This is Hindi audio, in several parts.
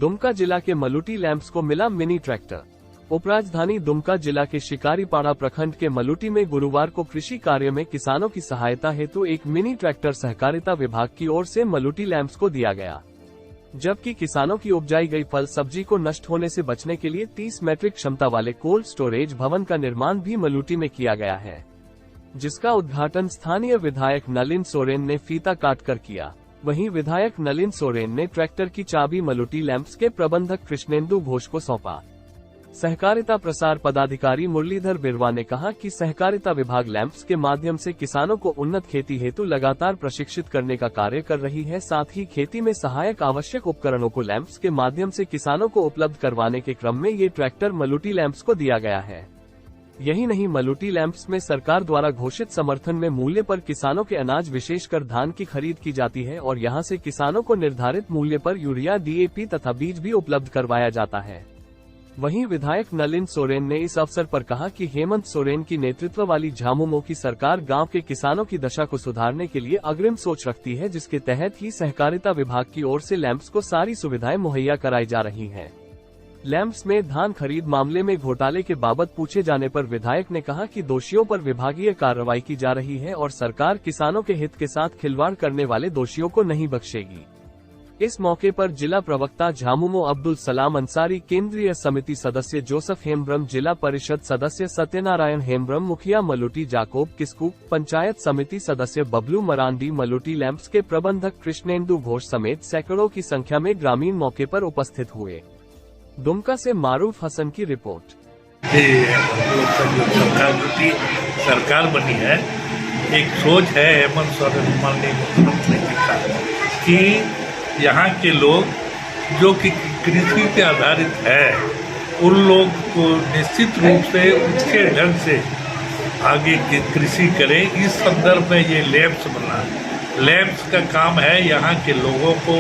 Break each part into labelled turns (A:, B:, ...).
A: दुमका जिला के मलुटी लैंप्स को मिला मिनी ट्रैक्टर। उपराजधानी दुमका जिला के शिकारीपाड़ा प्रखंड के मलुटी में गुरुवार को कृषि कार्य में किसानों की सहायता हेतु एक मिनी ट्रैक्टर सहकारिता विभाग की ओर से मलुटी लैंप्स को दिया गया, जबकि किसानों की उपजाई गई फल सब्जी को नष्ट होने से बचने के लिए 30 मैट्रिक क्षमता वाले कोल्ड स्टोरेज भवन का निर्माण भी मलुटी में किया गया है, जिसका उद्घाटन स्थानीय विधायक नलिन सोरेन ने फीता काटकर किया। वहीं विधायक नलिन सोरेन ने ट्रैक्टर की चाबी मलुटी लैंप्स के प्रबंधक कृष्णेंदु घोष को सौंपा। सहकारिता प्रसार पदाधिकारी मुरलीधर बिरवा ने कहा कि सहकारिता विभाग लैंप्स के माध्यम से किसानों को उन्नत खेती हेतु लगातार प्रशिक्षित करने का कार्य कर रही है। साथ ही खेती में सहायक आवश्यक उपकरणों को लैंप्स के माध्यम से किसानों को उपलब्ध करवाने के क्रम में ये ट्रैक्टर मलुटी लैंप्स को दिया गया है। यही नहीं, मलुटी लैंप्स में सरकार द्वारा घोषित समर्थन में मूल्य पर किसानों के अनाज विशेषकर धान की खरीद की जाती है और यहां से किसानों को निर्धारित मूल्य पर यूरिया, डीएपी तथा बीज भी उपलब्ध करवाया जाता है। वहीं विधायक नलिन सोरेन ने इस अवसर पर कहा कि हेमंत सोरेन की नेतृत्व वाली झामुमो की सरकार गांव के किसानों की दशा को सुधारने के लिए अग्रिम सोच रखती है, जिसके तहत ही सहकारिता विभाग की ओर से लैंप्स को सारी सुविधाएं मुहैया कराई जा रही हैं। लैंप्स में धान खरीद मामले में घोटाले के बाबत पूछे जाने पर विधायक ने कहा कि दोषियों पर विभागीय कार्रवाई की जा रही है और सरकार किसानों के हित के साथ खिलवाड़ करने वाले दोषियों को नहीं बख्शेगी। इस मौके पर जिला प्रवक्ता झामुमो अब्दुल सलाम अंसारी, केंद्रीय समिति सदस्य जोसफ हेम्ब्रम, जिला परिषद सदस्य सत्यनारायण हेम्ब्रम, मुखिया मलुटी जाकोब किस्कू, पंचायत समिति सदस्य बबलू मरांडी, मलुटी लैंप्स के प्रबंधक कृष्णेंदु घोष समेत सैकड़ों की संख्या में ग्रामीण मौके पर उपस्थित हुए। दुमका से मारूफ हसन की रिपोर्ट।
B: सरकार बनी है, एक सोच है हेमंत सोरेन माननीय मुख्यमंत्री जी का कि यहाँ के लोग जो कि कृषि पे आधारित है, उन लोग को निश्चित रूप से उसके ढंग से आगे कृषि करें। इस संदर्भ में ये लैंप्स बना। लैंप्स का काम है यहाँ के लोगों को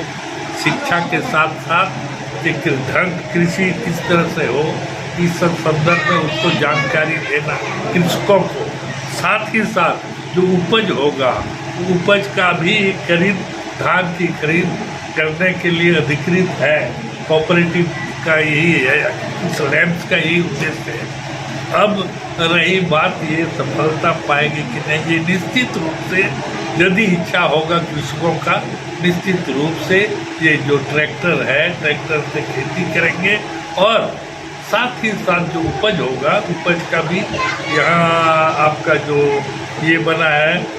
B: शिक्षा के साथ साथ एक ढंग कृषि किस तरह से हो, इस संदर्भ में उसको जानकारी देना कृषकों को। साथ ही साथ जो उपज होगा, उपज का भी खरीद, धान की खरीद करने के लिए अधिकृत है कोऑपरेटिव का, यही है इस लैंप्स का यही उद्देश्य है। अब रही बात ये सफलता पाएगी कि नहीं, ये निश्चित रूप से यदि इच्छा होगा कृषकों का, निश्चित रूप से ये जो ट्रैक्टर है, ट्रैक्टर से खेती करेंगे और साथ ही साथ जो उपज होगा, उपज का भी यहाँ आपका जो ये बना है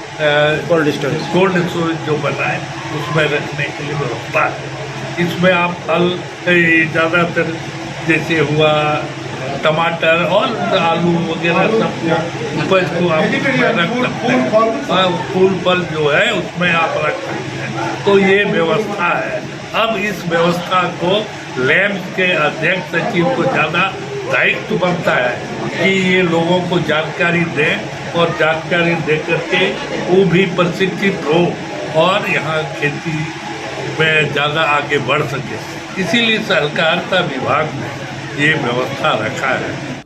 B: कोल्ड स्टोरेज जो बना है उसमें रखने के लिए व्यवस्था है। इसमें आप फल ज़्यादातर जैसे हुआ टमाटर और आलू वगैरह सब उपज को आप रख सकते हैं, फूल फल जो है उसमें आप रख सकते हैं। तो ये व्यवस्था है। अब इस व्यवस्था को लैंप्स के अध्यक्ष सचिव को ज़्यादा दायित्व बनता है कि ये लोगों को जानकारी दें और जानकारी दे करके वो भी प्रशिक्षित हो और यहाँ खेती में ज़्यादा आगे बढ़ सके। इसीलिए सहकारिता विभाग ने ये व्यवस्था रखा है।